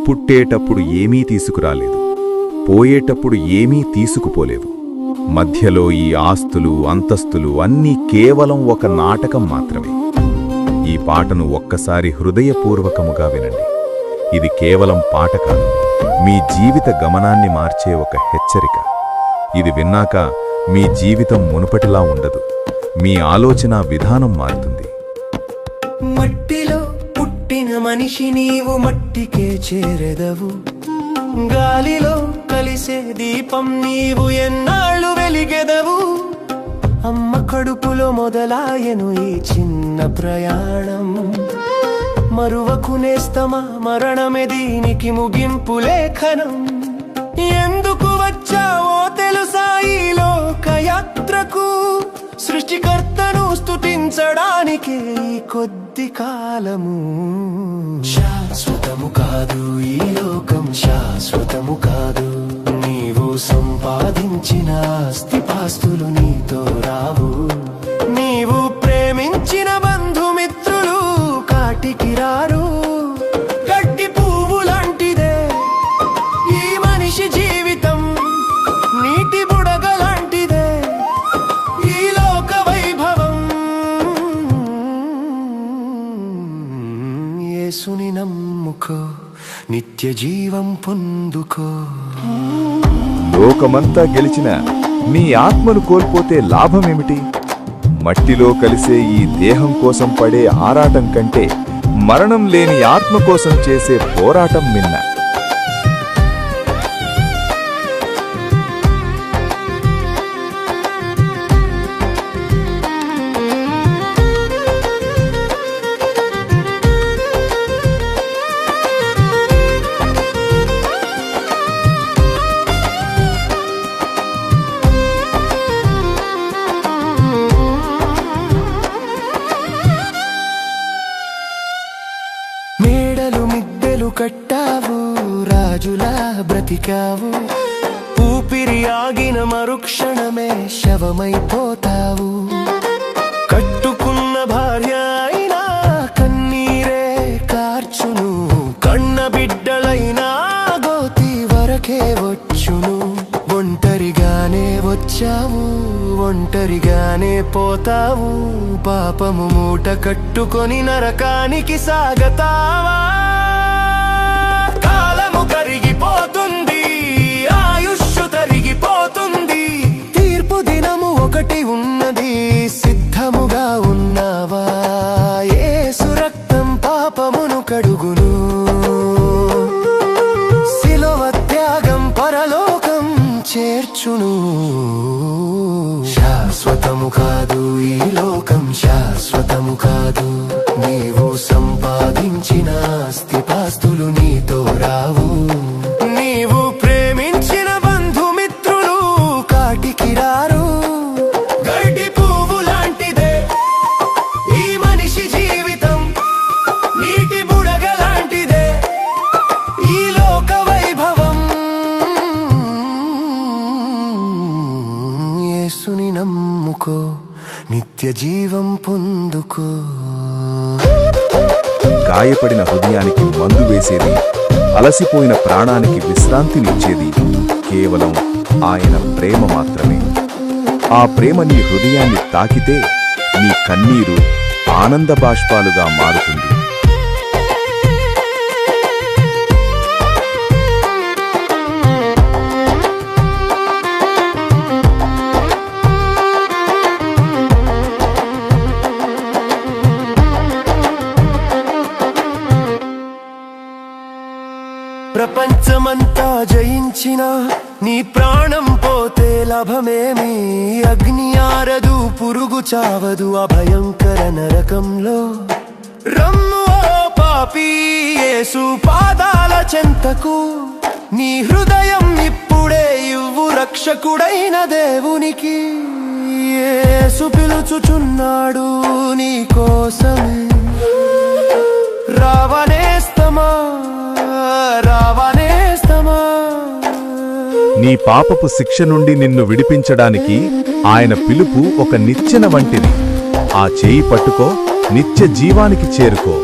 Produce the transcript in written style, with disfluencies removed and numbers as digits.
పుట్టేటప్పుడు ఏమీ తీసుకురాలేదు, పోయేటప్పుడు ఏమీ తీసుకుపోలేదు. మధ్యలో ఈ ఆస్తులు అంతస్తులు అన్నీ కేవలం ఒక నాటకం మాత్రమే. ఈ పాటను ఒక్కసారి హృదయపూర్వకముగా వినండి. ఇది కేవలం పాట కాదు, మీ జీవిత గమనాన్ని మార్చే ఒక హెచ్చరిక. ఇది విన్నాక మీ జీవితం మునుపటిలా ఉండదు, మీ ఆలోచన విధానం మారుతుంది. మట్టిలో పుట్టిన మనిషి నీవు మట్టికే చేరెదవు, గాలిలో కలిసే దీపం నీవు ఎన్నాళ్ళు వెలిగెదవు. అమ్మ కడుపులో మొదలాయను ఈ చిన్న ప్రయాణం, మరువకు నేస్తమా మరణమే దీనికి ముగింపు లేఖనం. ఎందుకు వచ్చావో తెలుసా ఈ లోకయాత్రకు, సృష్టికర్తను స్తుతించడానికి ఈ కొద్ది కాలము. శాశ్వతము కాదు ఈ లోకం, శాశ్వతము కాదు. నీవు సంపాదించిన ఆస్తిపాస్తులు నీతో రావు, నీవు ప్రేమించిన బంధుమిత్రులు కాటికి రారు. గడ్డి పువ్వు లాంటిదే ఈ మనిషి జీవితం, నీటి బుడగ లాంటిదే ఈ లోక వైభవం. యేసుని నమ్ముకో, నిత్య జీవం పొందుకో. లోకమంతా గెలిచిన నీ ఆత్మను కోల్పోతే లాభమేమిటి? మట్టిలో కలిసే ఈ దేహం కోసం పడే ఆరాటం కంటే మరణం లేని ఆత్మ కోసం చేసే పోరాటం మిన్న. మేడలు మిద్దెలు కట్టావు, రాజులా బ్రతికావు. ఊపిరి ఆగిన మరుక్షణమే శవమైపోతావు. కట్టుకున్న భార్య అయినా కన్నీరే కార్చును, కన్న బిడ్డలైనా గోతి వరకే వచ్చును. ఒంటరిగానే వచ్చావు, ఒంటరిగానే పోతావు. పాపము మూట కట్టుకొని నరకానికి సాగతావా? కాలము కరిగిపోతుంది, ఆయుష్షు తరిగిపోతుంది. తీర్పు దినము ఒకటి ఉన్నది, సిద్ధముగా ఉన్నావా? యేసు రక్తం పాపమును కడుగును, శిలువ త్యాగం పరలోకం చేర్చును. శాశ్వతము కాదు ఈ లోకం, శాశ్వతము కాదు. నీవు సంపాదించిన ఆస్తిపాస్తులు నీతో రావు, నీవు ప్రేమించిన బంధుమిత్రులు కాటికి రారు. గడ్డి పువ్వు లాంటిదే ఈ మనిషి జీవితం, నీటి బుడగ లాంటిదే ఈ లోక వైభవం. యేసుని నమ్ముకో, నిత్య జీవం పొందుకో. గాయపడిన హృదయానికి మందు వేసేది, అలసిపోయిన ప్రాణానికి విశ్రాంతినిచ్చేది కేవలం ఆయన ప్రేమ మాత్రమే. ఆ ప్రేమ నీ హృదయాన్ని తాకితే నీ కన్నీరు ఆనంద బాష్పాలుగా మారుతుంది. ప్రపంచమంతా జయించిన నీ ప్రాణం పోతే లాభమేమి? అగ్ని ఆరదు, పురుగు చావదు ఆ భయంకర నరకంలో. రమ్ము ఓ పాపీ, యేసు పాదాల చెంతకు. నీ హృదయం ఇప్పుడే ఇవ్వు రక్షకుడైన దేవునికి. యేసు పిలుచుచున్నాడు నీ కోసమే. రావనేస్తమా, రావనేస్తమా. నీ పాపపు శిక్ష నుండి నిన్ను విడిపించడానికి ఆయన పిలుపు ఒక నిచ్చెన వంటిది. ఆ చేయి పట్టుకో, నిత్య జీవానికి చేరుకో.